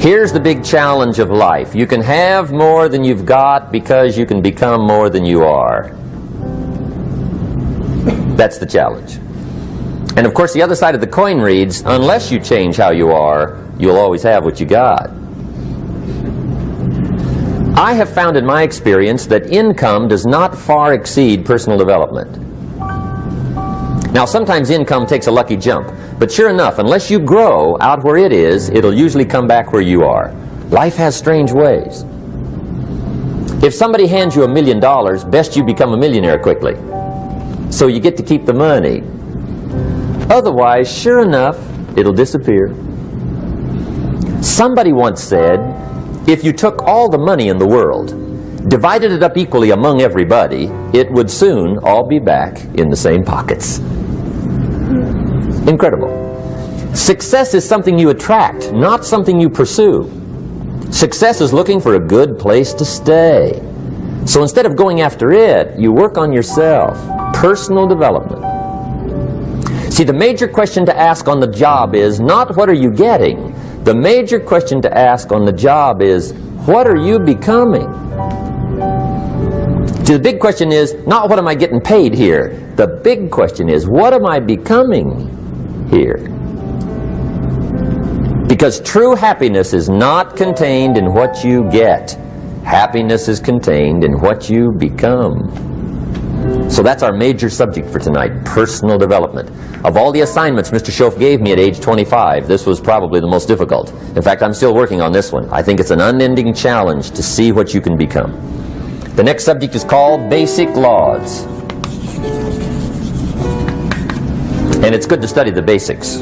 Here's the big challenge of life. You can have more than you've got because you can become more than you are. That's the challenge. And of course the other side of the coin reads, unless you change how you are, you'll always have what you got. I have found in my experience that income does not far exceed personal development. Now sometimes income takes a lucky jump, but sure enough, unless you grow out where it is, it'll usually come back where you are. Life has strange ways. If somebody hands you $1 million, best you become a millionaire quickly, so you get to keep the money. Otherwise, sure enough, it'll disappear. Somebody once said, if you took all the money in the world, divided it up equally among everybody, it would soon all be back in the same pockets. Incredible. Success is something you attract, not something you pursue. Success is looking for a good place to stay. So instead of going after it, you work on yourself. Personal development. See, the major question to ask on the job is not what are you getting. The major question to ask on the job is what are you becoming? See, the big question is not what am I getting paid here. The big question is what am I becoming here? Because true happiness is not contained in what you get. Happiness is contained in what you become. So that's our major subject for tonight, personal development. Of all the assignments Mr. Schoaf gave me at age 25, this was probably the most difficult. In fact, I'm still working on this one. I think it's an unending challenge to see what you can become. The next subject is called Basic Laws. And it's good to study the basics.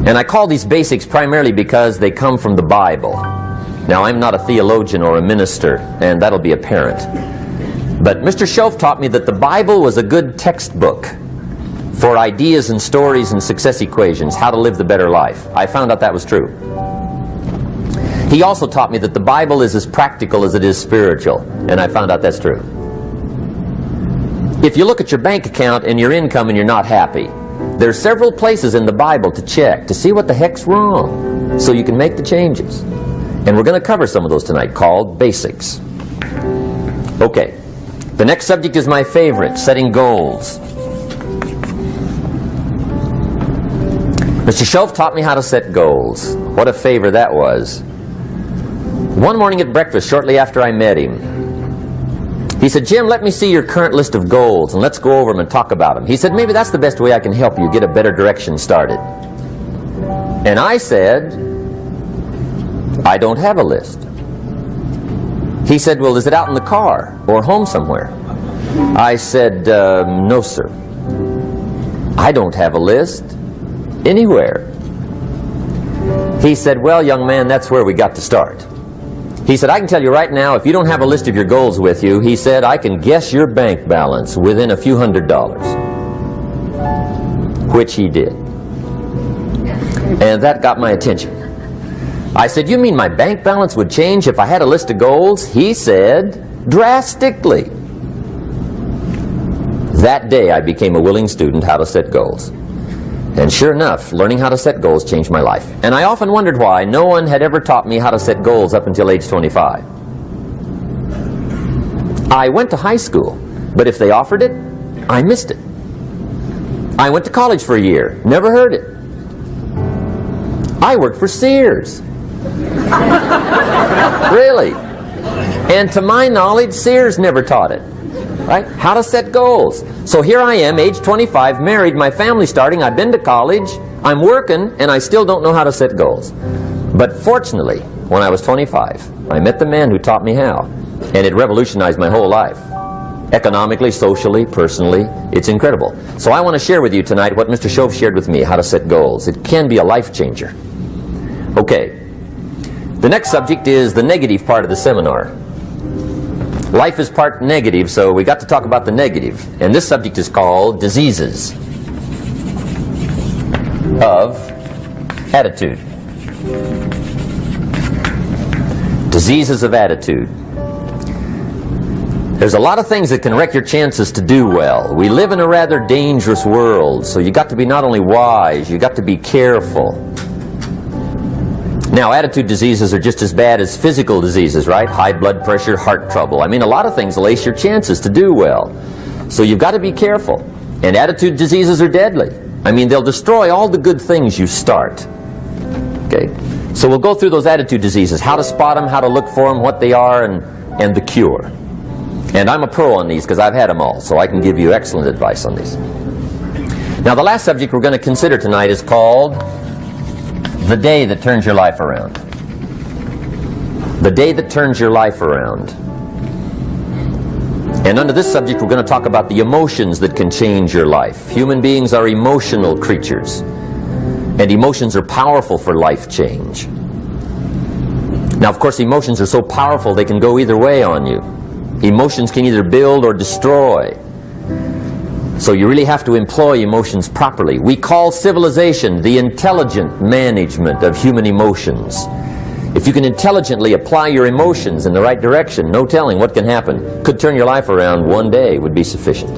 And I call these basics primarily because they come from the Bible. Now, I'm not a theologian or a minister, and that'll be apparent. But Mr. Schoaf taught me that the Bible was a good textbook for ideas and stories and success equations, how to live the better life. I found out that was true. He also taught me that the Bible is as practical as it is spiritual, and I found out that's true. If you look at your bank account and your income and you're not happy, there are several places in the Bible to check to see what the heck's wrong so you can make the changes. And we're going to cover some of those tonight, called basics. Okay. The next subject is my favorite, setting goals. Mr. Schoaf taught me how to set goals. What a favor that was. One morning at breakfast, shortly after I met him, he said, Jim, let me see your current list of goals and let's go over them and talk about them. He said, maybe that's the best way I can help you get a better direction started. And I said, I don't have a list. He said, well, is it out in the car or home somewhere? I said, no, sir. I don't have a list anywhere. He said, well, young man, that's where we got to start. He said, I can tell you right now, if you don't have a list of your goals with you, he said, I can guess your bank balance within a few $100s. Which he did. And that got my attention. I said, you mean my bank balance would change if I had a list of goals? He said, drastically. That day I became a willing student how to set goals. And sure enough, learning how to set goals changed my life. And I often wondered why no one had ever taught me how to set goals up until age 25. I went to high school, but if they offered it, I missed it. I went to college for a year, never heard it. I worked for Sears. Really. And to my knowledge, Sears never taught it. Right? How to set goals. So here I am, age 25, married, my family's starting, I've been to college, I'm working, and I still don't know how to set goals. But fortunately, when I was 25, I met the man who taught me how. And it revolutionized my whole life. Economically, socially, personally, it's incredible. So I want to share with you tonight what Mr. Schoaf shared with me, how to set goals. It can be a life changer. Okay. The next subject is the negative part of the seminar. Life is part negative, so we got to talk about the negative. And this subject is called diseases of attitude. Diseases of attitude. There's a lot of things that can wreck your chances to do well. We live in a rather dangerous world, so you got to be not only wise, you got to be careful. Now, attitude diseases are just as bad as physical diseases, right? High blood pressure, heart trouble. I mean, a lot of things lace your chances to do well. So you've got to be careful. And attitude diseases are deadly. I mean, they'll destroy all the good things you start. Okay? So we'll go through those attitude diseases, how to spot them, how to look for them, what they are, and the cure. And I'm a pro on these because I've had them all, so I can give you excellent advice on these. Now, the last subject we're going to consider tonight is called the day that turns your life around. The day that turns your life around. And under this subject, we're going to talk about the emotions that can change your life. Human beings are emotional creatures. And emotions are powerful for life change. Now, of course, emotions are so powerful they can go either way on you. Emotions can either build or destroy. So you really have to employ emotions properly. We call civilization the intelligent management of human emotions. If you can intelligently apply your emotions in the right direction, no telling what can happen. Could turn your life around one day would be sufficient.